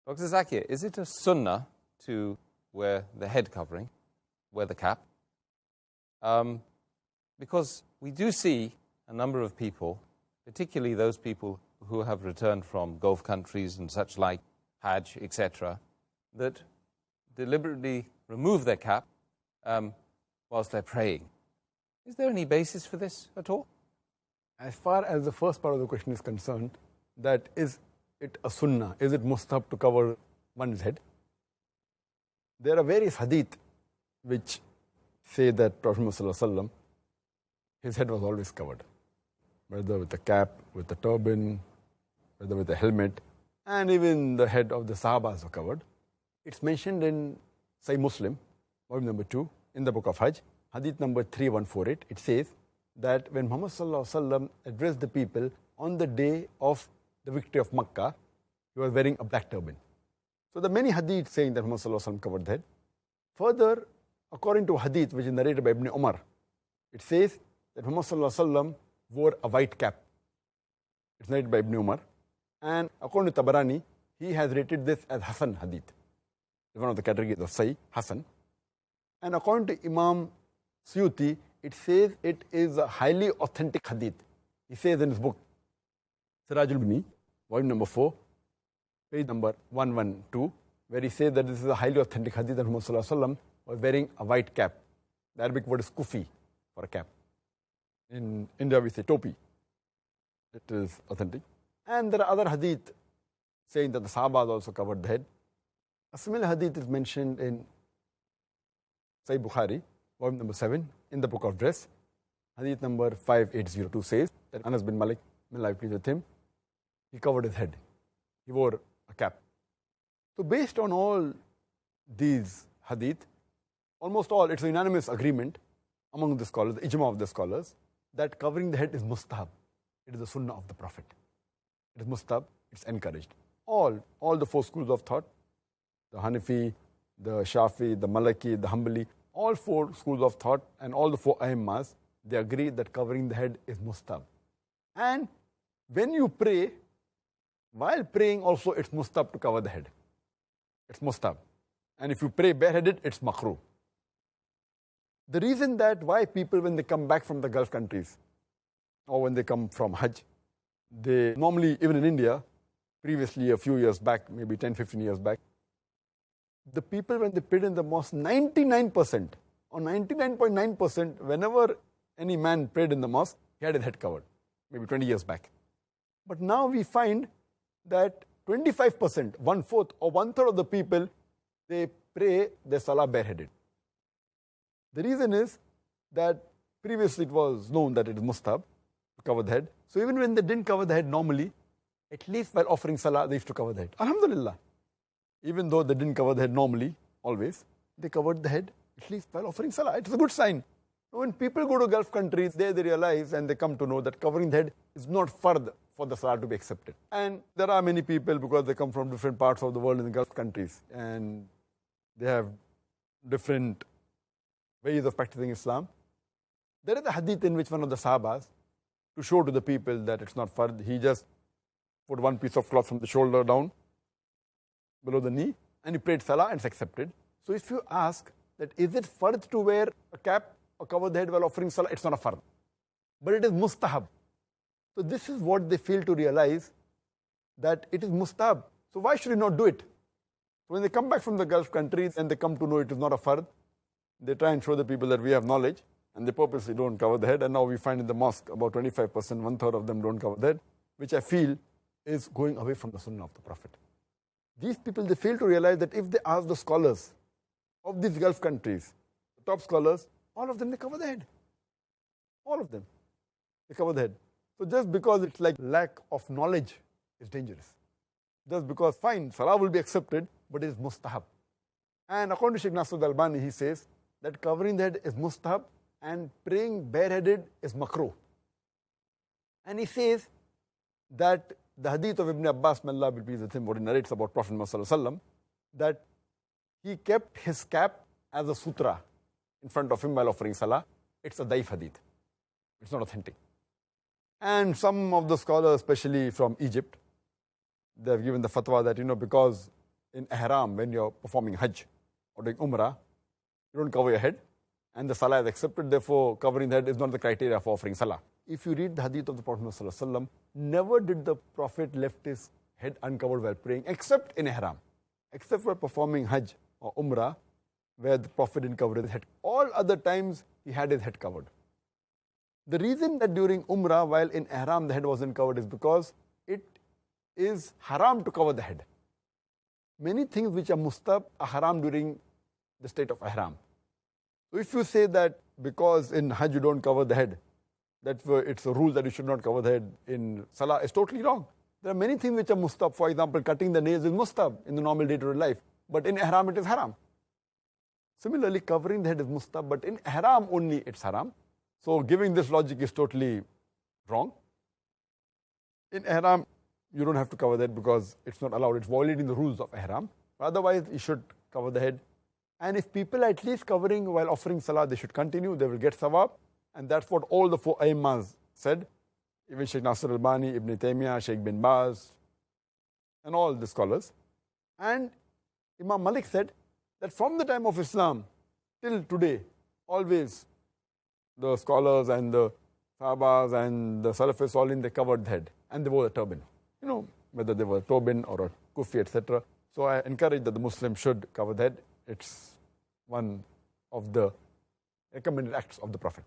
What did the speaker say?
Dr. Zakir, is it a sunnah to wear the head covering, wear the cap? Because we do see a number of people, particularly those people who have returned from Gulf countries and such like, Hajj, etc., that deliberately remove their cap whilst they're praying. Is there any basis for this at all? As far as the first part of the question is concerned, that is it a sunnah, is it mustahab to cover one's head? There are various hadith which say that Prophet Muhammad, his head was always covered, whether with a cap, with a turban, whether with a helmet, and even the head of the Sahabas were covered. It's mentioned in Sahih Muslim, volume number 2, in the book of Hajj, hadith number 3148. It says that when Muhammad addressed the people on the day of the victory of Makkah, he was wearing a black turban. So there are many hadith saying that Muhammad covered the head. Further, according to a hadith which is narrated by Ibn Umar, it says that Muhammad wore a white cap. It's narrated by Ibn Umar. And according to Tabarani, he has rated this as Hasan hadith. It's one of the categories of Sahih, Hasan. And according to Imam Suyuti, it says it is a highly authentic hadith. He says in his book, Sirajul Bini, volume number 4, page number 112, where he says that this is a highly authentic hadith that Muhammad was wearing a white cap. The Arabic word is kufi for a cap. In India we say topi. It is authentic. And there are other hadith saying that the Sahabas also covered the head. A similar hadith is mentioned in Sahih Bukhari, volume number 7, in the book of dress. Hadith number 5802 says that Anas bin Malik, may Allah be pleased with him, he covered his head. He wore a cap. So based on all these hadith, almost all, it's a unanimous agreement among the scholars, the ijma of the scholars, that covering the head is mustahab. It is the sunnah of the Prophet. It is mustahab, it's encouraged. All the 4 schools of thought, the Hanafi, the Shafi, the Maliki, the Hanbali, all 4 schools of thought and all the 4 Aimmas, they agree that covering the head is mustahab. And when you pray, while praying also it's mustahab to cover the head. It's mustahab. And if you pray bareheaded, it's makruh. The reason that why people, when they come back from the Gulf countries, or when they come from Hajj, they normally, even in India, previously a few years back, maybe 10, 15 years back, the people when they prayed in the mosque, 99% or 99.9%, whenever any man prayed in the mosque, he had his head covered, maybe 20 years back. But now we find that 25%, 1/4 or 1/3 of the people, they pray their salah bareheaded. The reason is that previously it was known that it is mustahab to cover the head. So even when they didn't cover the head normally, at least while offering salah, they used to cover the head. Alhamdulillah. Even though they didn't cover the head normally, always, they covered the head at least while offering salah. It's a good sign. When people go to Gulf countries, they realize and they come to know that covering the head is not fard for the salah to be accepted. And there are many people, because they come from different parts of the world in the Gulf countries, and they have different ways of practicing Islam. There is a hadith in which one of the Sahabas, to show to the people that it's not fard, he just put one piece of cloth from the shoulder down, below the knee, and he prayed salah and it's accepted. So if you ask that is it fard to wear a cap or cover the head while offering salah, it's not a fard. But it is mustahab. So this is what they fail to realize, that it is mustahab. So why should you not do it? So when they come back from the Gulf countries and they come to know it is not a fard, they try and show the people that we have knowledge, and they purposely don't cover the head. And now we find in the mosque about 25%, 1/3 of them don't cover the head, which I feel is going away from the sunnah of the Prophet. These people, they fail to realize that if they ask the scholars of these Gulf countries, the top scholars, all of them, they cover the head. All of them, they cover the head. So just because it's like lack of knowledge is dangerous. Just because, fine, salah will be accepted, but it is mustahab. And according to Sheikh Nasrud Albani, he says that covering the head is mustahab and praying bareheaded is makruh. And he says that the hadith of Ibn Abbas, may Allah be pleased with him, what he narrates about Prophet Muhammad, that he kept his cap as a sutra in front of him while offering salah. It's a daif hadith. It's not authentic. And some of the scholars, especially from Egypt, they have given the fatwa that, because in ihram, when you're performing Hajj or doing Umrah, you don't cover your head, and the Salah is accepted, therefore covering the head is not the criteria for offering Salah. If you read the hadith of the Prophet ﷺ, never did the Prophet left his head uncovered while praying, except in ihram, except for performing Hajj or Umrah, where the Prophet didn't cover his head. All other times, he had his head covered. The reason that during Umrah, while in ihram, the head wasn't covered is because it is haram to cover the head. Many things which are mustab are haram during the state of ihram. So if you say that because in Hajj you don't cover the head, that it's a rule that you should not cover the head in Salah, is totally wrong. There are many things which are mustab. For example, cutting the nails is mustab in the normal day-to-day life, but in ihram it is haram. Similarly, covering the head is mustab, but in ihram only it's haram. So giving this logic is totally wrong. In ihram, you don't have to cover the head because it's not allowed. It's violating the rules of ihram. Otherwise, you should cover the head. And if people are at least covering while offering salah, they should continue. They will get sawab. And that's what all the four Aimmas said. Even Sheikh Nasir al-Albani, Ibn Taymiyyah, Sheikh bin Baz, and all the scholars. And Imam Malik said that from the time of Islam till today, always the scholars and the Sahabas and the Salafis, all in, they covered the head. And they wore a turban. You know, whether they were a turban or a kufi, etc. So I encourage that the Muslim should cover the head. It's one of the recommended acts of the Prophet.